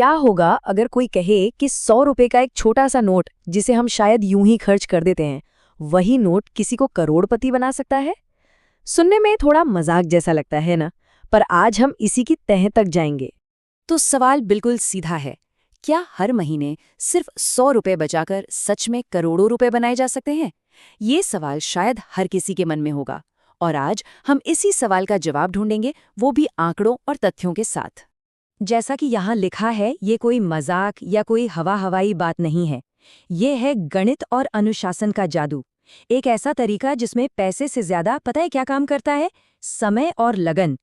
क्या होगा अगर कोई कहे कि 100 रुपए का एक छोटा सा नोट जिसे हम शायद यूं ही खर्च कर देते हैं, वही नोट किसी को करोड़पति बना सकता है। सुनने में थोड़ा मजाक जैसा लगता है ना, पर आज हम इसी की तह तक जाएंगे। तो सवाल बिल्कुल सीधा है, क्या हर महीने सिर्फ 100 रुपए बचाकर सच में करोड़ों रुपए बनाए जा सकते हैं? ये सवाल शायद हर किसी के मन में होगा, और आज हम इसी सवाल का जवाब ढूंढेंगे, वो भी आंकड़ों और तथ्यों के साथ। जैसा कि यहाँ लिखा है, ये कोई मजाक या कोई हवाई बात नहीं है। ये है गणित और अनुशासन का जादू। एक ऐसा तरीका जिसमें पैसे से ज्यादा पता है क्या काम करता है? समय और लगन।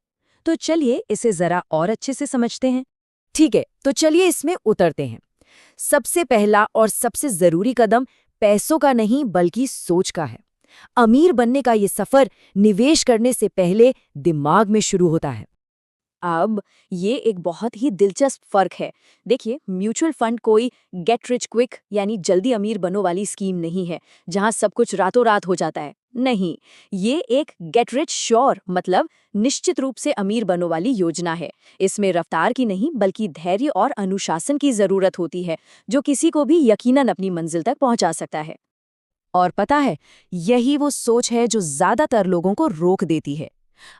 तो चलिए इसे जरा और अच्छे से समझते हैं। ठीक है, तो चलिए इसमें उतरते हैं। सबसे पहला और सबसे जरूरी कदम पैसों का नहीं बल्कि सोच का है। अमीर बनने का ये सफर निवेश करने से पहले दिमाग में शुरू होता है। अब ये एक बहुत ही दिलचस्प फर्क है। देखिए, म्यूचुअल फंड कोई गेट रिच क्विक यानी जल्दी अमीर बनो वाली स्कीम नहीं है, जहां सब कुछ रातों रात हो जाता है। नहीं, ये एक गेट रिच श्योर मतलब निश्चित रूप से अमीर बनो वाली योजना है। इसमें रफ्तार की नहीं बल्कि धैर्य और अनुशासन की जरूरत होती है, जो किसी को भी यकीनन अपनी मंजिल तक पहुंचा सकता है। और पता है, यही वो सोच है जो ज्यादातर लोगों को रोक देती है।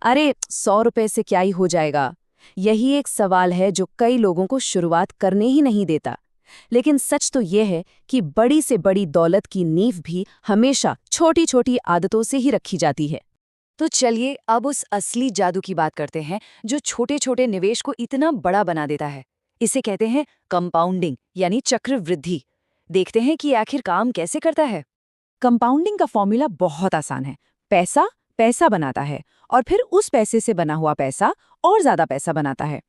अरे 100 रुपए से क्या ही हो जाएगा। यही एक सवाल है जो कई लोगों को शुरुआत करने ही नहीं देता। लेकिन सच तो यह है कि बड़ी से बड़ी दौलत की नींव भी हमेशा छोटी छोटी आदतों से ही रखी जाती है। तो चलिए अब उस असली जादू की बात करते हैं जो छोटे छोटे निवेश को इतना बड़ा बना देता है। इसे कहते हैं कंपाउंडिंग यानी चक्रवृद्धि। देखते हैं कि आखिर काम कैसे करता है। कंपाउंडिंग का फॉर्मूला बहुत आसान है। पैसा पैसा बनाता है और फिर उस पैसे से बना हुआ पैसा और ज्यादा पैसा बनाता है।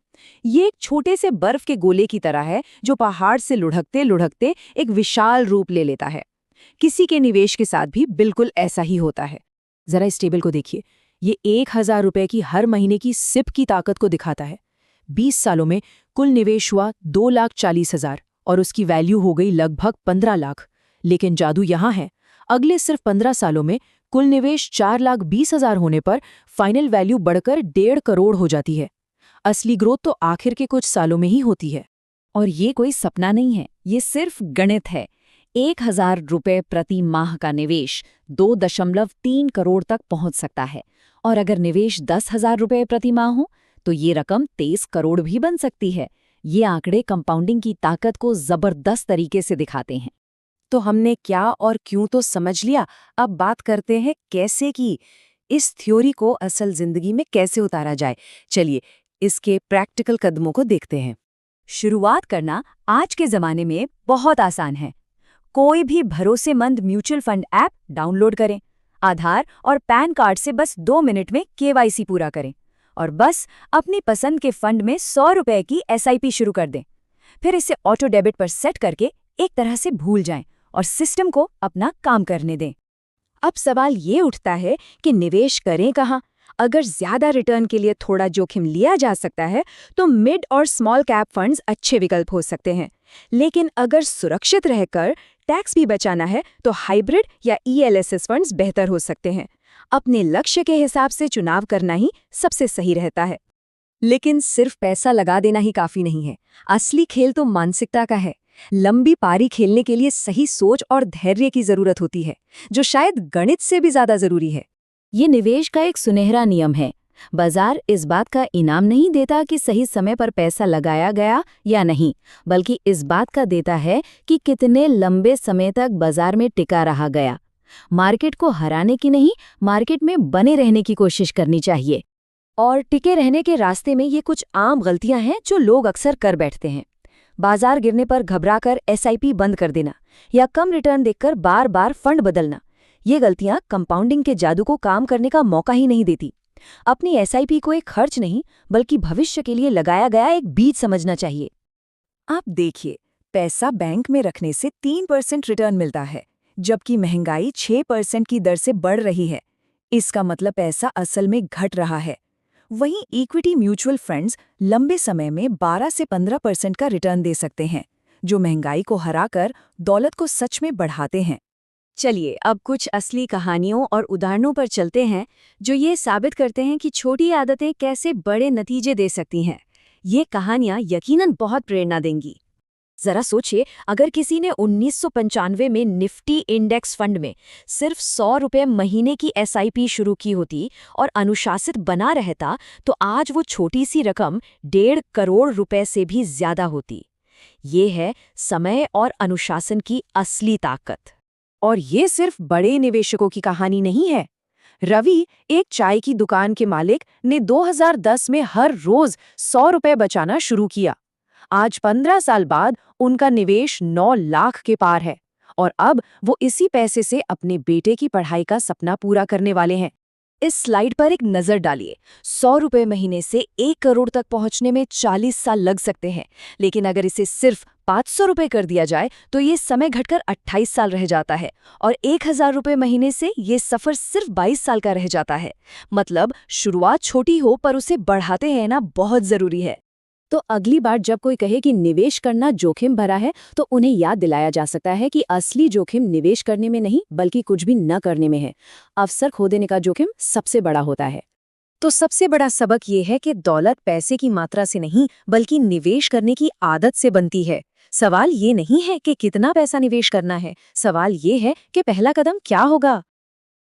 ये एक छोटे से बर्फ के गोले की तरह है जो पहाड़ से लुढ़कते लुढ़कते एक विशाल रूप ले लेता है। किसी के निवेश के साथ भी बिल्कुल ऐसा ही होता है। जरा इस टेबल को देखिए, ये 1000 रुपए की हर महीने की सिप की ताकत को दिखाता है। 20 सालों में कुल निवेश हुआ 2,40,000 और उसकी वैल्यू हो गई लगभग 15 लाख। लेकिन जादू यहाँ है, अगले सिर्फ 15 सालों में कुल निवेश 4,20,000 होने पर फाइनल वैल्यू बढ़कर 1.5 करोड़ हो जाती है। असली ग्रोथ तो आखिर के कुछ सालों में ही होती है। और ये कोई सपना नहीं है, ये सिर्फ गणित है। 1,000 रुपए प्रति माह का निवेश 2.3 करोड़ तक पहुंच सकता है, और अगर निवेश 10,000 रुपए प्रति माह हो तो ये रकम 23 करोड़ भी बन सकती है। ये आंकड़े कंपाउंडिंग की ताकत को जबरदस्त तरीके से दिखाते हैं। तो हमने क्या और क्यों तो समझ लिया, अब बात करते हैं कैसे की। इस थ्योरी को असल जिंदगी में कैसे उतारा जाए। चलिए इसके प्रैक्टिकल कदमों को देखते हैं। शुरुआत करना आज के जमाने में बहुत आसान है। कोई भी भरोसेमंद म्यूचुअल फंड ऐप डाउनलोड करें, आधार और पैन कार्ड से बस 2 मिनट में केवाईसी पूरा करें और बस अपनी पसंद के फंड में 100 रुपए की एसआईपी शुरू कर दें। फिर इसे ऑटो डेबिट पर सेट करके एक तरह से भूल जाएं और सिस्टम को अपना काम करने दें। अब सवाल ये उठता है कि निवेश करें कहाँ? अगर ज्यादा रिटर्न के लिए थोड़ा जोखिम लिया जा सकता है तो मिड और स्मॉल कैप फंड्स अच्छे विकल्प हो सकते हैं। लेकिन अगर सुरक्षित रहकर टैक्स भी बचाना है तो हाइब्रिड या ईएलएसएस फंड्स बेहतर हो सकते हैं। अपने लक्ष्य के हिसाब से चुनाव करना ही सबसे सही रहता है। लेकिन सिर्फ पैसा लगा देना ही काफी नहीं है। असली खेल तो मानसिकता का है। लंबी पारी खेलने के लिए सही सोच और धैर्य की जरूरत होती है, जो शायद गणित से भी ज्यादा जरूरी है। ये निवेश का एक सुनहरा नियम है। बाजार इस बात का इनाम नहीं देता कि सही समय पर पैसा लगाया गया या नहीं, बल्कि इस बात का देता है कि कितने लंबे समय तक बाजार में टिका रहा गया। मार्केट को हराने की नहीं, मार्केट में बने रहने की कोशिश करनी चाहिए। और टिके रहने के रास्ते में ये कुछ आम गलतियां हैं जो लोग अक्सर कर बैठते हैं। बाजार गिरने पर घबराकर एसआईपी बंद कर देना या कम रिटर्न देखकर बार बार फंड बदलना। ये गलतियां कंपाउंडिंग के जादू को काम करने का मौका ही नहीं देती। अपनी एसआईपी को एक खर्च नहीं बल्कि भविष्य के लिए लगाया गया एक बीज समझना चाहिए। आप देखिए, पैसा बैंक में रखने से 3% रिटर्न मिलता है, जबकि महंगाई 6% की दर से बढ़ रही है। इसका मतलब पैसा असल में घट रहा है। वहीं इक्विटी म्यूचुअल फंड्स लंबे समय में 12 से 15% का रिटर्न दे सकते हैं, जो महंगाई को हराकर दौलत को सच में बढ़ाते हैं। चलिए अब कुछ असली कहानियों और उदाहरणों पर चलते हैं जो ये साबित करते हैं कि छोटी आदतें कैसे बड़े नतीजे दे सकती हैं। ये कहानियां यकीनन बहुत प्रेरणा देंगी। जरा सोचिए, अगर किसी ने 1995 में निफ्टी इंडेक्स फंड में सिर्फ 100 रुपए महीने की एसआईपी शुरू की होती और अनुशासित बना रहता, तो आज वो छोटी सी रकम 1.5 करोड़ रुपए से भी ज्यादा होती। ये है समय और अनुशासन की असली ताकत। और ये सिर्फ बड़े निवेशकों की कहानी नहीं है। रवि, एक चाय की दुकान के मालिक, ने 2010 में हर रोज 100 रुपए बचाना शुरू किया। आज 15 साल बाद उनका निवेश 9 लाख के पार है और अब वो इसी पैसे से अपने बेटे की पढ़ाई का सपना पूरा करने वाले हैं। इस स्लाइड पर एक नजर डालिए। 100 रुपए महीने से 1 करोड़ तक पहुंचने में 40 साल लग सकते हैं, लेकिन अगर इसे सिर्फ 500 रुपए कर दिया जाए तो ये समय घटकर 28 साल रह जाता है और 1000 रुपए महीने से ये सफर सिर्फ 22 साल का रह जाता है। मतलब शुरुआत छोटी हो पर उसे बढ़ाते रहना बहुत जरूरी है। तो अगली बार जब कोई कहे कि निवेश करना जोखिम भरा है, तो उन्हें याद दिलाया जा सकता है कि असली जोखिम निवेश करने में नहीं बल्कि कुछ भी न करने में है। अवसर खो देने का जोखिम सबसे बड़ा होता है। तो सबसे बड़ा सबक ये है कि दौलत पैसे की मात्रा से नहीं बल्कि निवेश करने की आदत से बनती है। सवाल ये नहीं है कि कितना पैसा निवेश करना है, सवाल ये है कि पहला कदम क्या होगा।